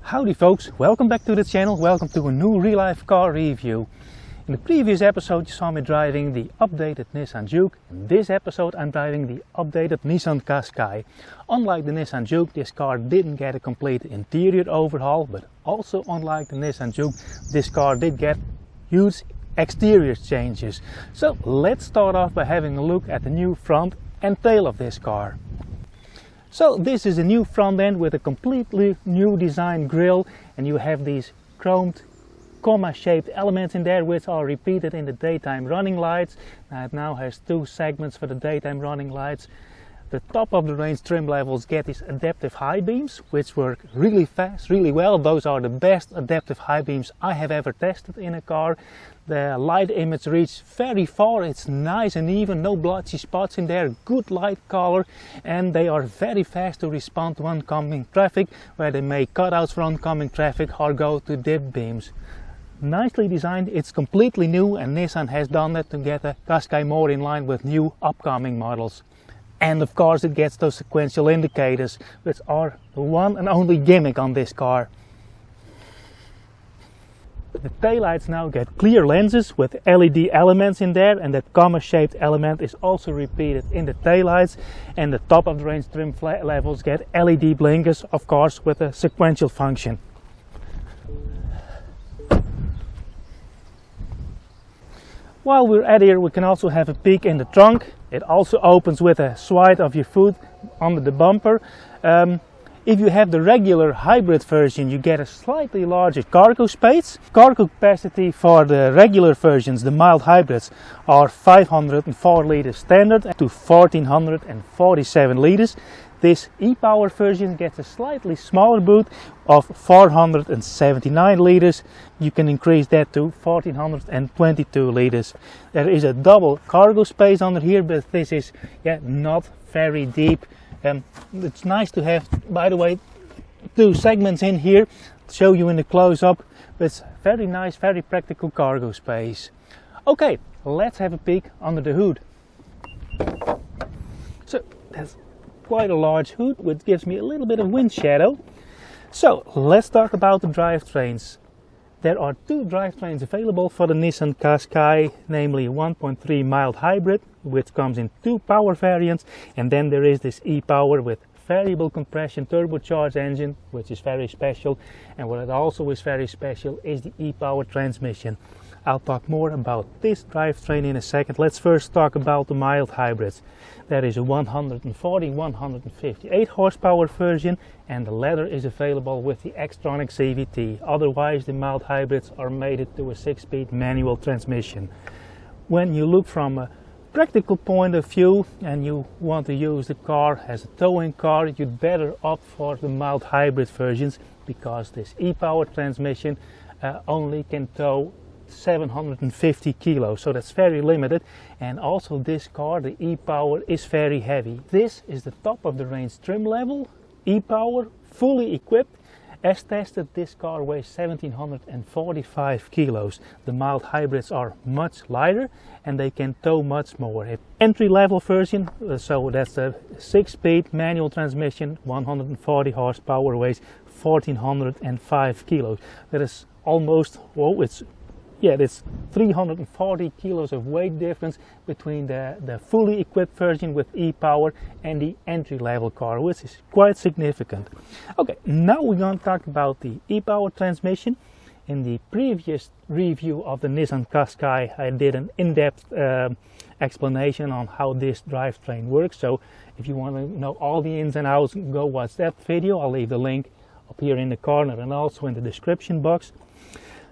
Howdy folks, welcome back to the channel, welcome to a new real-life car review. In the previous episode you saw me driving the updated Nissan Juke. In this episode I'm driving the updated Nissan Qashqai. Unlike the Nissan Juke, this car didn't get a complete interior overhaul, but also unlike the Nissan Juke, this car did get huge exterior changes. So let's start off by having a look at the new front and tail of this car. So this is a new front end with a completely new design grille, and you have these chromed comma shaped elements in there which are repeated in the daytime running lights. Now it now has two segments for the daytime running lights. The top of the range trim levels get these adaptive high beams which work really fast, really well. Those are the best adaptive high beams I have ever tested in a car. The light image reaches very far, it's nice and even, no blotchy spots in there, good light color, and they are very fast to respond to oncoming traffic, where they make cutouts for oncoming traffic or go to dip beams. Nicely designed, it's completely new, and Nissan has done that to get the Qashqai more in line with new upcoming models. And of course it gets those sequential indicators, which are the one and only gimmick on this car. The taillights now get clear lenses with LED elements in there, and that comma shaped element is also repeated in the taillights. And the top of the range trim levels get LED blinkers, of course with a sequential function. While we're at here, we can also have a peek in the trunk. It also opens with a swipe of your foot under the bumper. If you have the regular hybrid version, you get a slightly larger cargo space. Cargo capacity for the regular versions, the mild hybrids, are 504 liters standard to 1447 liters. This e-Power version gets a slightly smaller boot of 479 liters. You can increase that to 1422 liters. There is a double cargo space under here, but this is not very deep. It's nice to have, by the way, two segments in here to show you in the close-up. It's very nice, very practical cargo space. Okay, let's have a peek under the hood. So that's quite a large hood, which gives me a little bit of wind shadow. So let's talk about the drivetrains. There are two drivetrains available for the Nissan Qashqai, namely a 1.3 mild hybrid, which comes in two power variants, and then there is this e-Power with variable compression turbocharged engine, which is very special. And what also is very special is the e-Power transmission. I'll talk more about this drivetrain in a second. Let's first talk about the mild hybrids. There is a 140-158 horsepower version, and the latter is available with the Xtronic CVT. Otherwise, the mild hybrids are mated to a 6-speed manual transmission. When you look from a practical point of view and you want to use the car as a towing car, you'd better opt for the mild hybrid versions, because this e-Power transmission only can tow 750 kilos, so that's very limited. And also this car, the e-Power, is very heavy. This is the top of the range trim level e-Power, fully equipped. As tested, this car weighs 1745 kilos. The mild hybrids are much lighter and they can tow much more. Entry level version, so that's a 6-speed manual transmission, 140 horsepower, weighs 1405 kilos. That is almost, well, it's 340 kilos of weight difference between the fully equipped version with e-Power and the entry-level car, which is quite significant. Okay, now we're going to talk about the e-Power transmission. In the previous review of the Nissan Qashqai, I did an in-depth explanation on how this drivetrain works. So if you want to know all the ins and outs, go watch that video. I'll leave the link up here in the corner and also in the description box.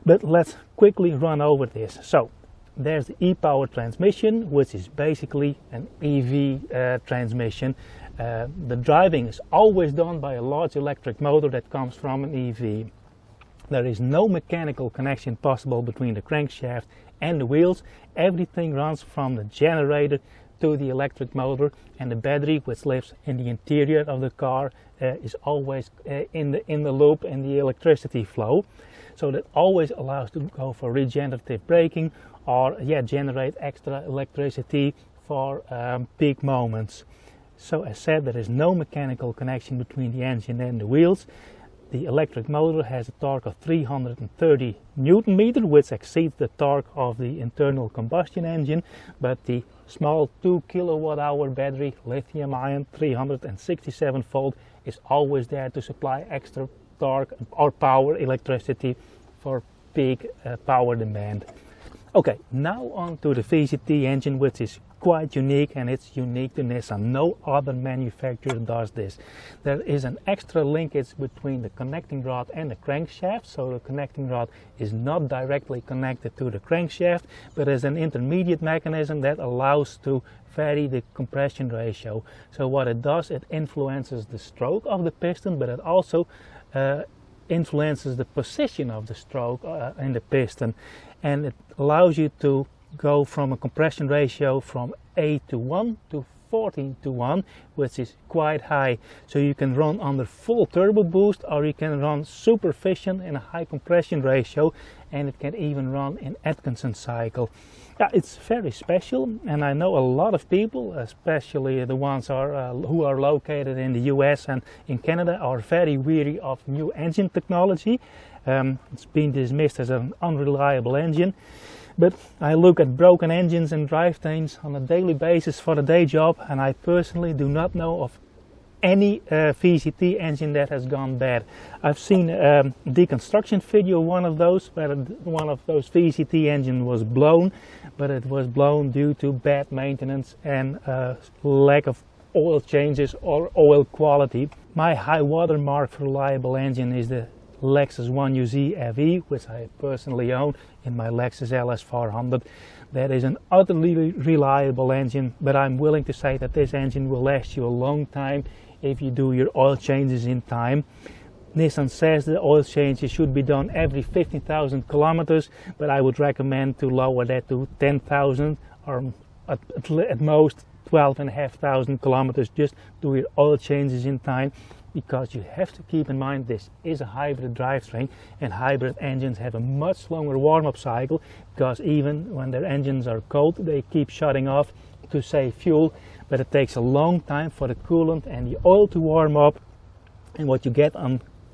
But let's quickly run over this. So there's the e-Power transmission, which is basically an EV transmission. The driving is always done by a large electric motor that comes from an EV. There is no mechanical connection possible between the crankshaft and the wheels. Everything runs from the generator to the electric motor, and the battery, which lives in the interior of the car, is always in the loop and the electricity flow. So that always allows to go for regenerative braking or generate extra electricity for peak moments. So as said, there is no mechanical connection between the engine and the wheels. The electric motor has a torque of 330 Newton meter, which exceeds the torque of the internal combustion engine, but the small 2 kilowatt hour battery, lithium ion, 367 volt, is always there to supply extra torque or power, electricity, for big power demand. Okay, now on to the VCT engine, which is quite unique, and it's unique to Nissan. No other manufacturer does this. There is an extra linkage between the connecting rod and the crankshaft, so the connecting rod is not directly connected to the crankshaft, but is an intermediate mechanism that allows to vary the compression ratio. So what it does, it influences the stroke of the piston, but it also influences the position of the stroke in the piston, and it allows you to go from a compression ratio from 8:1 to 14:1, which is quite high. So you can run under full turbo boost, or you can run super efficient in a high compression ratio, and it can even run in Atkinson cycle. Yeah, it's very special, and I know a lot of people, especially the ones who are located in the US and in Canada, are very weary of new engine technology. It's been dismissed as an unreliable engine. But I look at broken engines and drivetrains on a daily basis for the day job, and I personally do not know of any VCT engine that has gone bad. I've seen a deconstruction video, one of those, where one of those VCT engines was blown, but it was blown due to bad maintenance and lack of oil changes or oil quality. My high water mark for reliable engine is the Lexus 1UZ FE, which I personally own in my Lexus LS 400. That is an utterly reliable engine, but I'm willing to say that this engine will last you a long time if you do your oil changes in time. Nissan says the oil changes should be done every 15,000 kilometers, but I would recommend to lower that to 10,000 or at most 12,500 kilometers. Just do your oil changes in time, because you have to keep in mind this is a hybrid drivetrain, and hybrid engines have a much longer warm-up cycle, because even when their engines are cold they keep shutting off to save fuel, but it takes a long time for the coolant and the oil to warm up. And what you get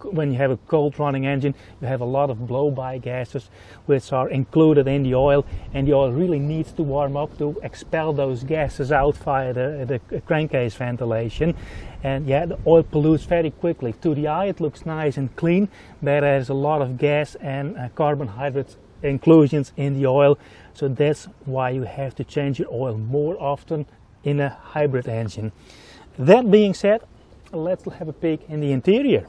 when you have a cold running engine, you have a lot of blow-by gases which are included in the oil, and the oil really needs to warm up to expel those gases out via the crankcase ventilation. And yeah, the oil pollutes very quickly. To the eye it looks nice and clean, but there's a lot of gas and carbohydrate inclusions in the oil, so that's why you have to change your oil more often in a hybrid engine. That being said, let's have a peek in the interior.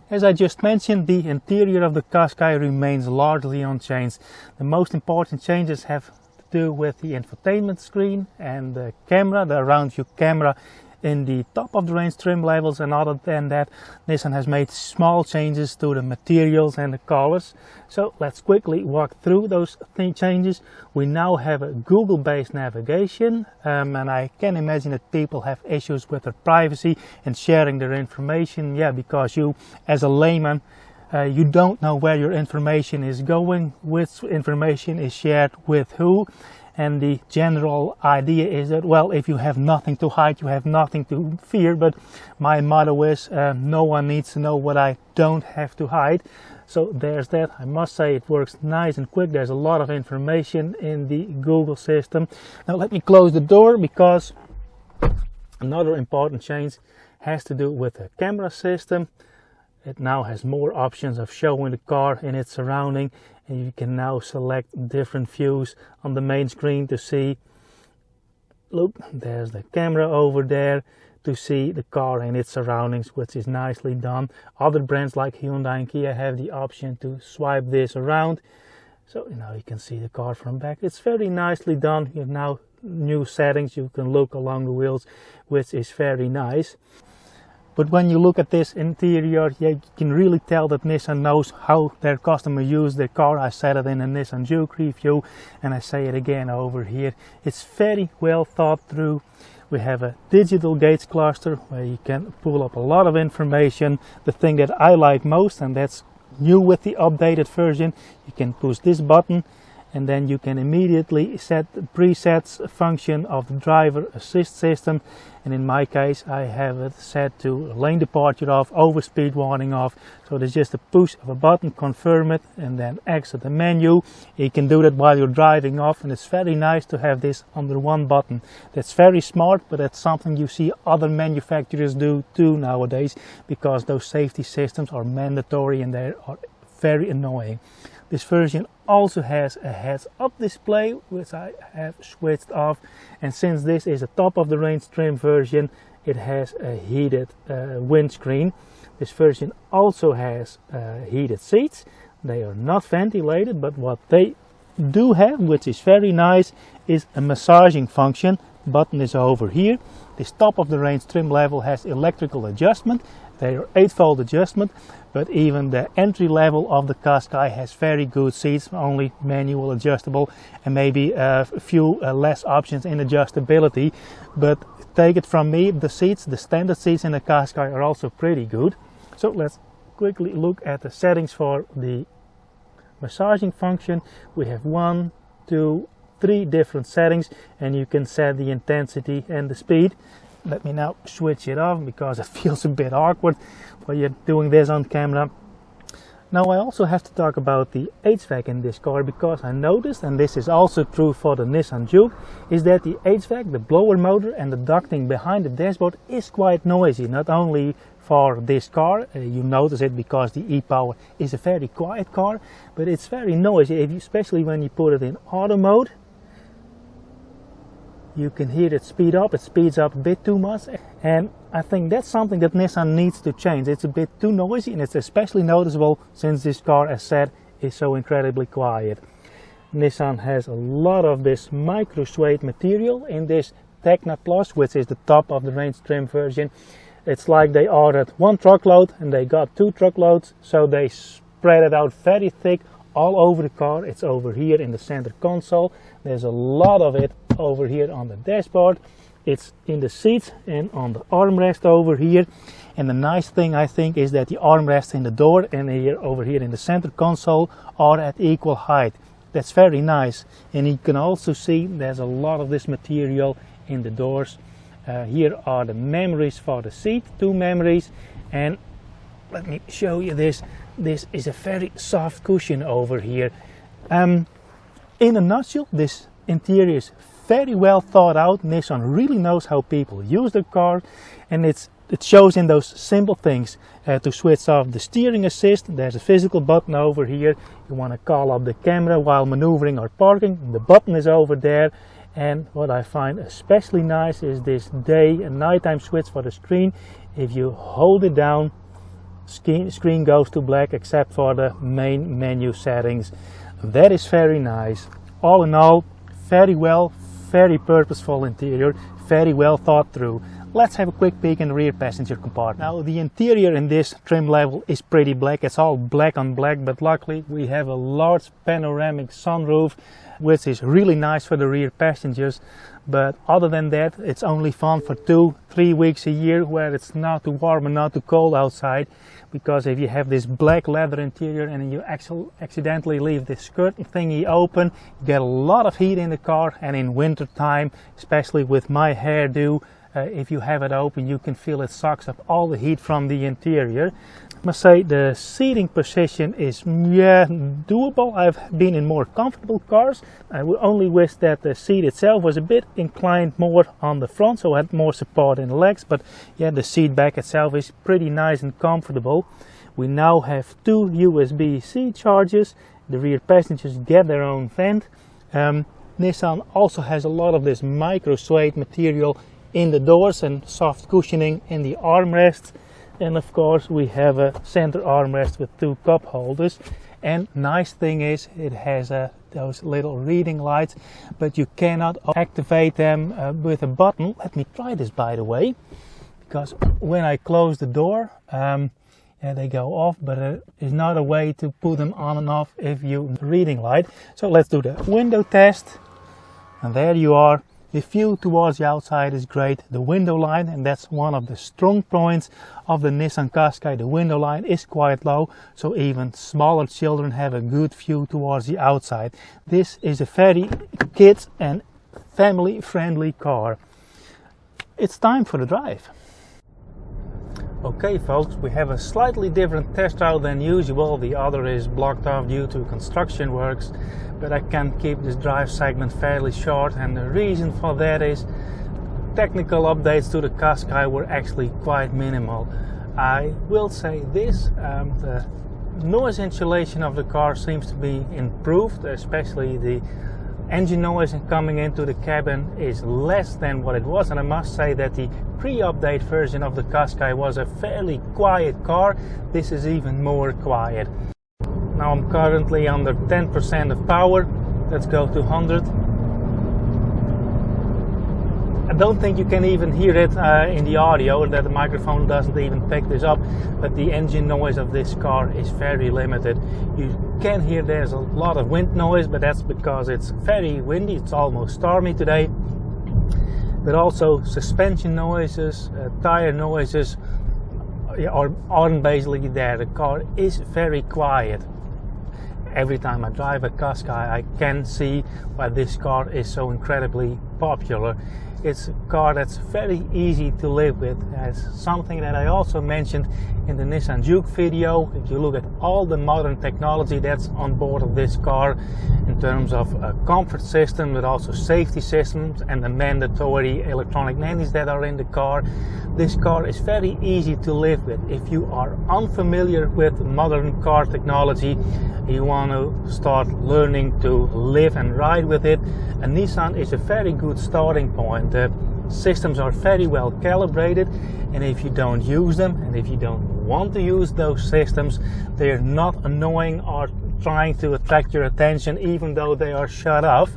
As I just mentioned, the interior of the Qashqai remains largely unchanged. The most important changes have to do with the infotainment screen and the camera, the around view camera in the top of the range trim levels, and other than that Nissan has made small changes to the materials and the colors. So let's quickly walk through those changes. We now have a Google based navigation, and I can imagine that people have issues with their privacy and sharing their information, because you as a layman you don't know where your information is going, which information is shared with who. And the general idea is that, well, if you have nothing to hide, you have nothing to fear. But my motto is, no one needs to know what I don't have to hide. So there's that. I must say it works nice and quick. There's a lot of information in the Google system. Now let me close the door, because another important change has to do with the camera system. It now has more options of showing the car in its surrounding, and you can now select different views on the main screen to see, look, there's the camera over there, to see the car in its surroundings, which is nicely done. Other brands like Hyundai and Kia have the option to swipe this around, so now you can see the car from back. It's very nicely done. You have now new settings, you can look along the wheels, which is very nice. But when you look at this interior, you can really tell that Nissan knows how their customer used their car. I said it in a Nissan Juke review, and I say it again over here. It's very well thought through. We have a digital gauge cluster where you can pull up a lot of information. The thing that I like most, and that's new with the updated version, you can push this button and then you can immediately set the presets function of the driver assist system. And in my case I have it set to lane departure off, overspeed warning off. So there's just a push of a button, confirm it, and then exit the menu. You can do that while you're driving off, and it's very nice to have this under one button. That's very smart, but that's something you see other manufacturers do too nowadays, because those safety systems are mandatory and they are very annoying. This version also has a heads-up display, which I have switched off, and since this is a top of the range trim version, it has a heated windscreen. This version also has heated seats. They are not ventilated, but what they do have, which is very nice, is a massaging function. Button is over here. This top of the range trim level has electrical adjustment. They are 8-volt adjustment, but even the entry level of the Qashqai has very good seats, only manual adjustable, and maybe a few less options in adjustability. But take it from me, the seats, the standard seats in the Qashqai are also pretty good. So let's quickly look at the settings for the massaging function. We have 1, 2, 3 different settings, and you can set the intensity and the speed. Let me now switch it off because it feels a bit awkward while you're doing this on camera. Now I also have to talk about the HVAC in this car, because I noticed, and this is also true for the Nissan Juke, is that the HVAC, the blower motor and the ducting behind the dashboard is quite noisy. Not only for this car, you notice it because the e-Power is a very quiet car, but it's very noisy, especially when you put it in auto mode. You can hear it speed up, it speeds up a bit too much, and I think that's something that Nissan needs to change. It's a bit too noisy, and it's especially noticeable since this car, as said, is so incredibly quiet. Nissan has a lot of this micro suede material in this Tecna Plus, which is the top of the range trim version. It's like they ordered 1 truckload and they got 2 truckloads, so they spread it out very thick all over the car. It's over here in the center console. There's a lot of it over here on the dashboard. It's in the seats and on the armrest over here. And the nice thing, I think, is that the armrests in the door and here over here in the center console are at equal height. That's very nice. And you can also see there's a lot of this material in the doors. Here are the memories for the seat, 2 memories, and let me show you this. This is a very soft cushion over here. In a nutshell, this interior is very well thought out. Nissan really knows how people use their car, and it shows in those simple things. To switch off the steering assist, there's a physical button over here. You want to call up the camera while maneuvering or parking, the button is over there. And what I find especially nice is this day and nighttime switch for the screen. If you hold it down, screen goes to black except for the main menu settings. That is very nice. All in all, very purposeful interior, very well thought through. Let's have a quick peek in the rear passenger compartment. Now the interior in this trim level is pretty black. It's all black on black, but luckily we have a large panoramic sunroof, which is really nice for the rear passengers. But other than that, it's only fun for 2-3 weeks a year where it's not too warm and not too cold outside. Because if you have this black leather interior and you accidentally leave this skirt thingy open, you get a lot of heat in the car. And in winter time, especially with my hairdo, if you have it open, you can feel it sucks up all the heat from the interior. I must say the seating position is doable. I've been in more comfortable cars. I would only wish that the seat itself was a bit inclined more on the front, so I had more support in the legs. But yeah, the seat back itself is pretty nice and comfortable. We now have 2 USB-C chargers. The rear passengers get their own vent. Nissan also has a lot of this micro suede material in the doors and soft cushioning in the armrests. And of course we have a center armrest with 2 cup holders. And nice thing is it has those little reading lights, but you cannot activate them with a button. Let me try this, by the way, because when I close the door, they go off, but there is not a way to put them on and off if you reading light. So let's do the window test. And there you are. The view towards the outside is great. The window line, and that's one of the strong points of the Nissan Qashqai, the window line is quite low, so even smaller children have a good view towards the outside. This is a very kid and family friendly car. It's time for the drive. Okay folks, we have a slightly different test route than usual. The other is blocked off due to construction works, but I can keep this drive segment fairly short, and the reason for that is technical updates to the Qashqai were actually quite minimal. I will say this, the noise insulation of the car seems to be improved, especially the engine noise coming into the cabin is less than what it was, and I must say that the pre-update version of the Qashqai was a fairly quiet car. This is even more quiet. Now I'm currently under 10% of power. Let's go to 100. I don't think you can even hear it in the audio, that the microphone doesn't even pick this up, but the engine noise of this car is very limited. You can hear there's a lot of wind noise, but that's because it's very windy. It's almost stormy today. But also suspension noises, tire noises aren't basically there. The car is very quiet. Every time I drive a Qashqai, I can see why this car is so incredibly popular. It's a car that's very easy to live with. It's something that I also mentioned in the Nissan Juke video. If you look at all the modern technology that's on board of this car in terms of a comfort system, but also safety systems and the mandatory electronic nannies that are in the car, this car is very easy to live with. If you are unfamiliar with modern car technology, you want to start learning to live and ride with it, a Nissan is a very good starting point. The systems are very well calibrated, and if you don't use them, and if you don't want to use those systems, they are not annoying or trying to attract your attention even though they are shut off.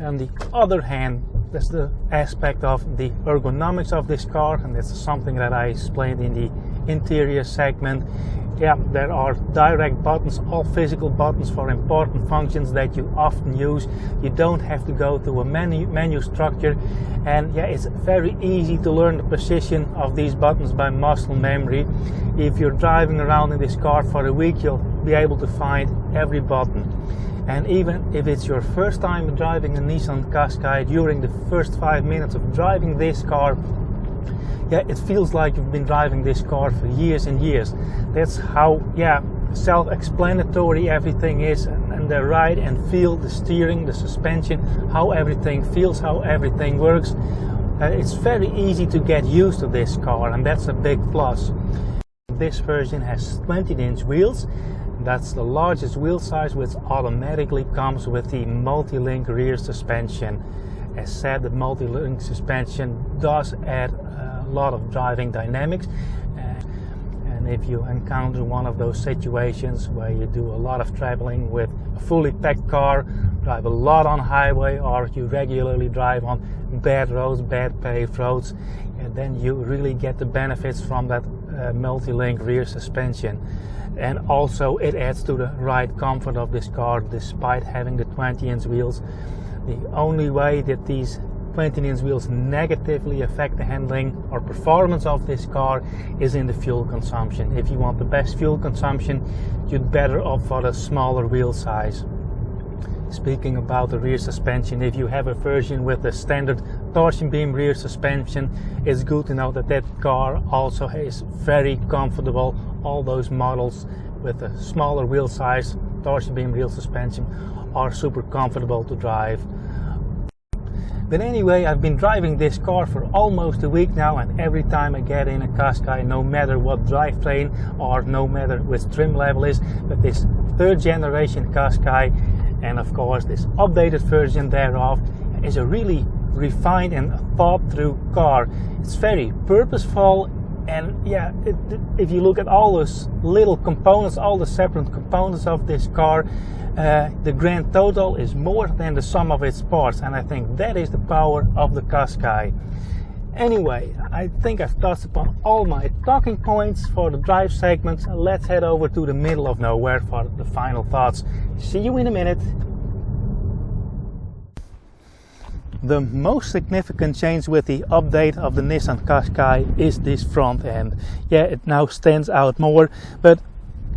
On the other hand, that's the aspect of the ergonomics of this car, and that's something that I explained in the interior segment. Yeah, there are direct buttons, all physical buttons for important functions that you often use. You don't have to go to a menu structure, and yeah, it's very easy to learn the position of these buttons by muscle memory. If you're driving around in this car for a week, you'll be able to find every button. And even if it's your first time driving a Nissan Qashqai, during the first 5 minutes of driving this car, yeah, it feels like you've been driving this car for years and years. That's how, yeah, self-explanatory everything is, and the ride and feel, the steering, the suspension, how everything feels, how everything works. It's very easy to get used to this car, and that's a big plus. This version has 20-inch wheels. That's the largest wheel size, which automatically comes with the multi-link rear suspension. As said, the multi-link suspension does add a lot of driving dynamics, and if you encounter one of those situations where you do a lot of traveling with a fully packed car, drive a lot on highway, or you regularly drive on bad roads, bad paved roads, and then you really get the benefits from that multi-link rear suspension. And also it adds to the ride comfort of this car despite having the 20-inch wheels. The only way that these 20-inch wheels negatively affect the handling or performance of this car is in the fuel consumption. If you want the best fuel consumption, you'd better opt for a smaller wheel size. Speaking about the rear suspension, if you have a version with the standard torsion beam rear suspension, it's good to know that that car also is very comfortable. All those models with a smaller wheel size, torsion beam rear suspension, are super comfortable to drive. But anyway, I've been driving this car for almost a week now, and every time I get in a Qashqai, no matter what drivetrain or no matter which trim level is, but this third generation Qashqai, and of course this updated version thereof, is a really refined and thought through car. It's very purposeful, and yeah, if you look at all those little components, all the separate components of this car, the grand total is more than the sum of its parts, and I think that is the power of the Qashqai. Anyway, I think I've touched upon all my talking points for the drive segment. Let's head over to the middle of nowhere for the final thoughts. See you in a minute. the most significant change with the update of the Nissan Qashqai is this front end. Yeah, it now stands out more, but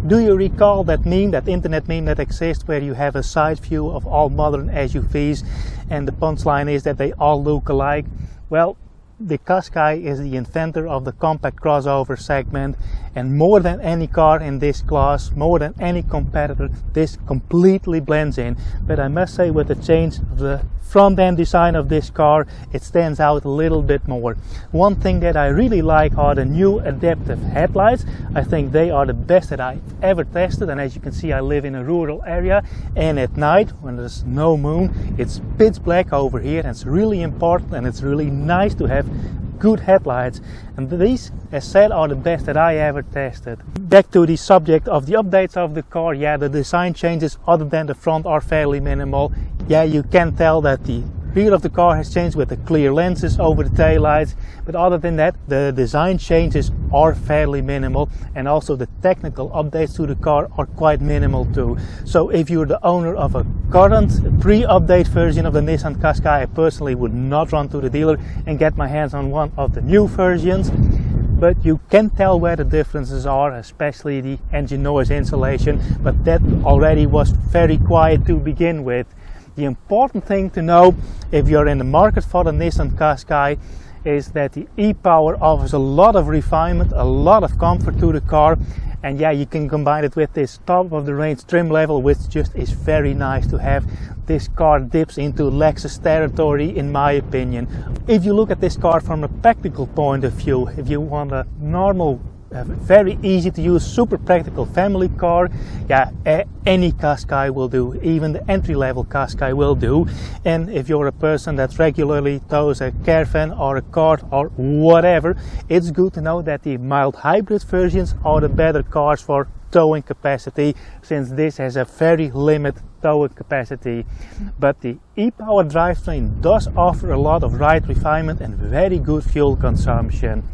do you recall that meme, that internet meme that exists where you have a side view of all modern SUVs and the punchline is that they all look alike? Well, the Qashqai is the inventor of the compact crossover segment, and more than any car in this class, more than any competitor, this completely blends in. But I must say, with the change of the front end design of this car, it stands out a little bit more. One thing that I really like are the new adaptive headlights. I think they are the best that I've ever tested, and as you can see, I live in a rural area, and at night when there's no moon, it's pitch black over here, and it's really important and it's really nice to have good headlights, and these, as said, are the best that I ever tested. Back to the subject of the updates of the car. Yeah, the design changes other than the front are fairly minimal. Yeah, you can tell that the rear of the car has changed with the clear lenses over the taillights, but other than that, the design changes are fairly minimal, and also the technical updates to the car are quite minimal too. So if you're the owner of a current pre-update version of the Nissan Qashqai, I personally would not run to the dealer and get my hands on one of the new versions. But you can tell where the differences are, especially the engine noise insulation, but that already was very quiet to begin with. The important thing to know if you're in the market for the Nissan Qashqai is that the e-Power offers a lot of refinement, a lot of comfort to the car, and yeah, you can combine it with this top of the range trim level, which just is very nice to have. This car dips into Lexus territory in my opinion. If you look at this car from a practical point of view, if you want a normal, very easy to use, super practical family car, yeah, any Qashqai will do, even the entry-level Qashqai will do. And if you're a person that regularly tows a caravan or a cart or whatever, it's good to know that the mild hybrid versions are the better cars for towing capacity, since this has a very limited towing capacity. But the e-Power drivetrain does offer a lot of ride refinement and very good fuel consumption.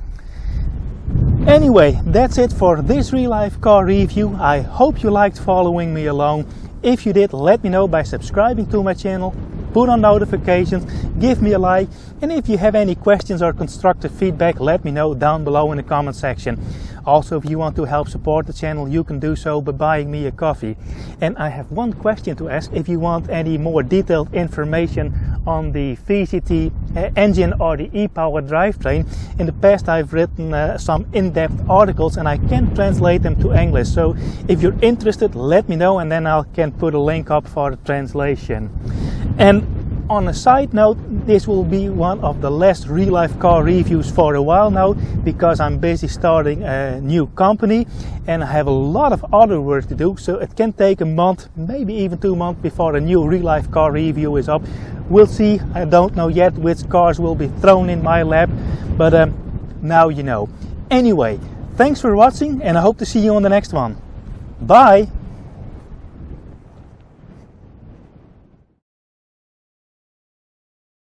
Anyway, that's it for this real life car review. I hope you liked following me along. If you did, let me know by subscribing to my channel, put on notifications, give me a like, and if you have any questions or constructive feedback, let me know down below in the comment section. Also, if you want to help support the channel, you can do so by buying me a coffee. And I have one question to ask: if you want any more detailed information on the VCT engine or the e-Power drivetrain, in the past I've written some in-depth articles and I can translate them to English. So if you're interested, let me know and then I can put a link up for the translation. And on a side note, this will be one of the last real-life car reviews for a while now, because I'm busy starting a new company and I have a lot of other work to do, so it can take a month, maybe even 2 months before a new real-life car review is up. We'll see. I don't know yet which cars will be thrown in my lap, but now you know. Anyway, thanks for watching and I hope to see you on the next one. Bye!